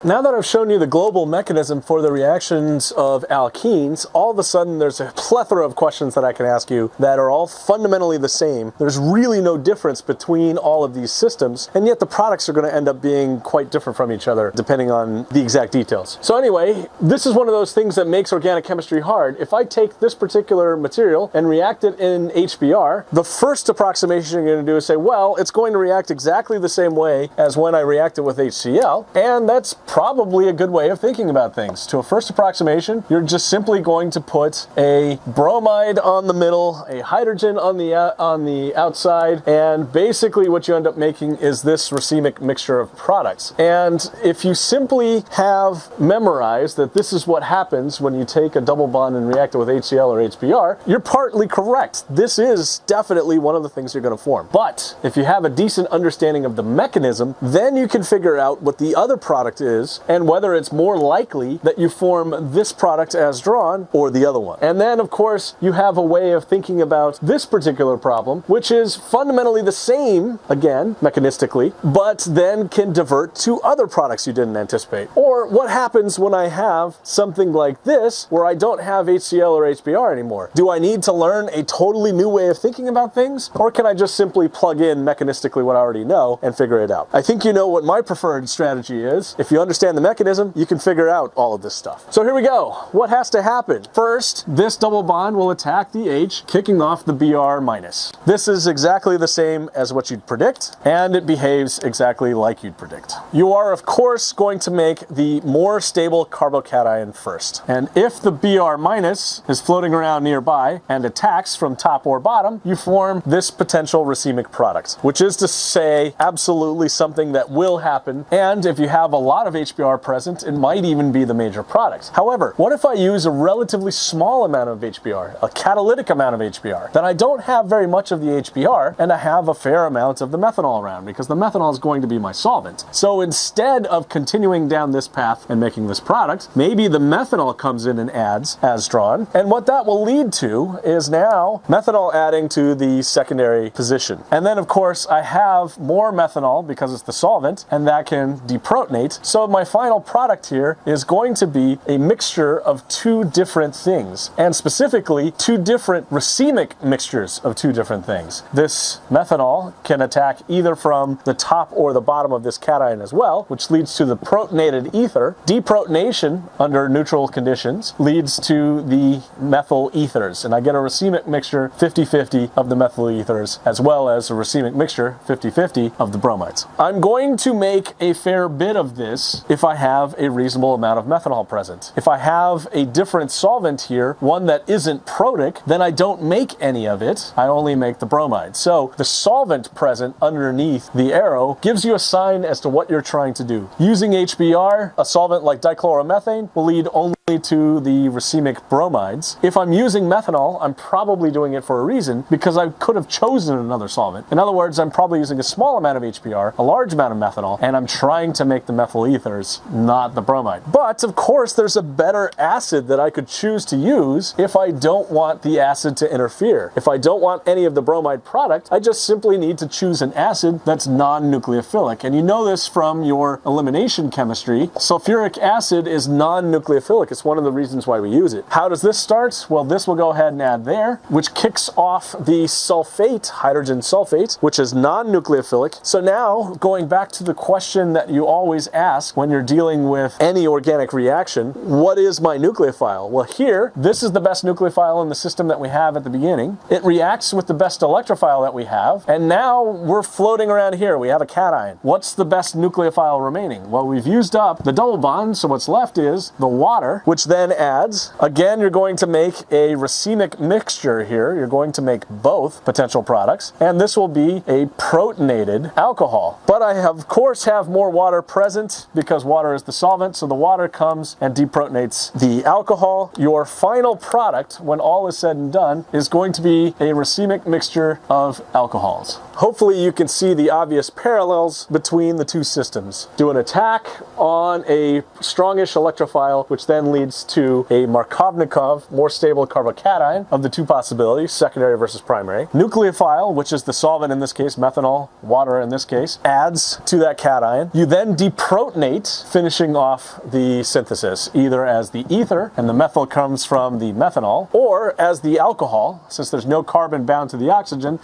Now that I've shown you the global mechanism for the reactions of alkenes, all of a sudden there's a plethora of questions that I can ask you that are all fundamentally the same. There's really no difference between all of these systems, and yet the products are going to end up being quite different from each other depending on the exact details. So anyway, this is one of those things that makes organic chemistry hard. If I take this particular material and react it in HBr, the first approximation you're going to do is say, well, it's going to react exactly the same way as when I react it with HCl, and that's probably a good way of thinking about things. To a first approximation, you're just simply going to put a bromide on the middle, a hydrogen on the outside, and basically what you end up making is this racemic mixture of products. And if you simply have memorized that this is what happens when you take a double bond and react it with HCl or HBr, you're partly correct. This is definitely one of the things you're going to form. But if you have a decent understanding of the mechanism, then you can figure out what the other product is and whether it's more likely that you form this product as drawn or the other one. And then, of course, you have a way of thinking about this particular problem, which is fundamentally the same, again, mechanistically, but then can divert to other products you didn't anticipate. Or what happens when I have something like this, where I don't have HCl or HBr anymore? Do I need to learn a totally new way of thinking about things? Or can I just simply plug in mechanistically what I already know and figure it out? I think you know what my preferred strategy is. If you understand the mechanism, you can figure out all of this stuff. So here we go. What has to happen? First, this double bond will attack the H, kicking off the Br minus. This is exactly the same as what you'd predict, and it behaves exactly like you'd predict. You are, of course, going to make the more stable carbocation first. And if the Br minus is floating around nearby and attacks from top or bottom, you form this potential racemic product, which is to say absolutely something that will happen. And if you have a lot of HBr present, it might even be the major product. However, what if I use a relatively small amount of HBr, a catalytic amount of HBr? Then I don't have very much of the HBr, and I have a fair amount of the methanol around, because the methanol is going to be my solvent. So instead of continuing down this path and making this product, maybe the methanol comes in and adds as drawn, and what that will lead to is now methanol adding to the secondary position. And then, of course, I have more methanol because it's the solvent, and that can deprotonate. So my final product here is going to be a mixture of two different things, and specifically two different racemic mixtures of two different things. This methanol can attack either from the top or the bottom of this cation as well, which leads to the protonated ether. Deprotonation under neutral conditions leads to the methyl ethers, and I get a racemic mixture 50-50 of the methyl ethers, as well as a racemic mixture 50-50 of the bromides. I'm going to make a fair bit of this if I have a reasonable amount of methanol present. If I have a different solvent here, one that isn't protic, then I don't make any of it. I only make the bromide. So the solvent present underneath the arrow gives you a sign as to what you're trying to do. Using HBr, a solvent like dichloromethane will lead only to the racemic bromides. If I'm using methanol, I'm probably doing it for a reason, because I could have chosen another solvent. In other words, I'm probably using a small amount of HBr, a large amount of methanol, and I'm trying to make the methyl ethers, not the bromide. But of course, there's a better acid that I could choose to use if I don't want the acid to interfere. If I don't want any of the bromide product, I just simply need to choose an acid that's non-nucleophilic. And you know this from your elimination chemistry. Sulfuric acid is non-nucleophilic. It's one of the reasons why we use it. How does this start? Well, this will go ahead and add there, which kicks off the sulfate, hydrogen sulfate, which is non-nucleophilic. So now, going back to the question that you always ask when you're dealing with any organic reaction, what is my nucleophile? Well, here, this is the best nucleophile in the system that we have at the beginning. It reacts with the best electrophile that we have, and now we're floating around here. We have a cation. What's the best nucleophile remaining? Well, we've used up the double bond, so what's left is the water, which then adds. Again, you're going to make a racemic mixture here. You're going to make both potential products, and this will be a protonated alcohol. But I, of course, have more water present because water is the solvent, so the water comes and deprotonates the alcohol. Your final product, when all is said and done, is going to be a racemic mixture of alcohols. Hopefully you can see the obvious parallels between the two systems. Do an attack on a strongish electrophile, which then leads to a Markovnikov, more stable carbocation of the two possibilities, secondary versus primary. Nucleophile, which is the solvent in this case, methanol, water in this case, adds to that cation. You then deprotonate, finishing off the synthesis, either as the ether, and the methyl comes from the methanol, or as the alcohol. Since there's no carbon bound to the oxygen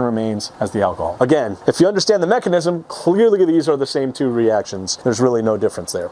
remains as the alcohol. Again, if you understand the mechanism, clearly these are the same two reactions. There's really no difference there.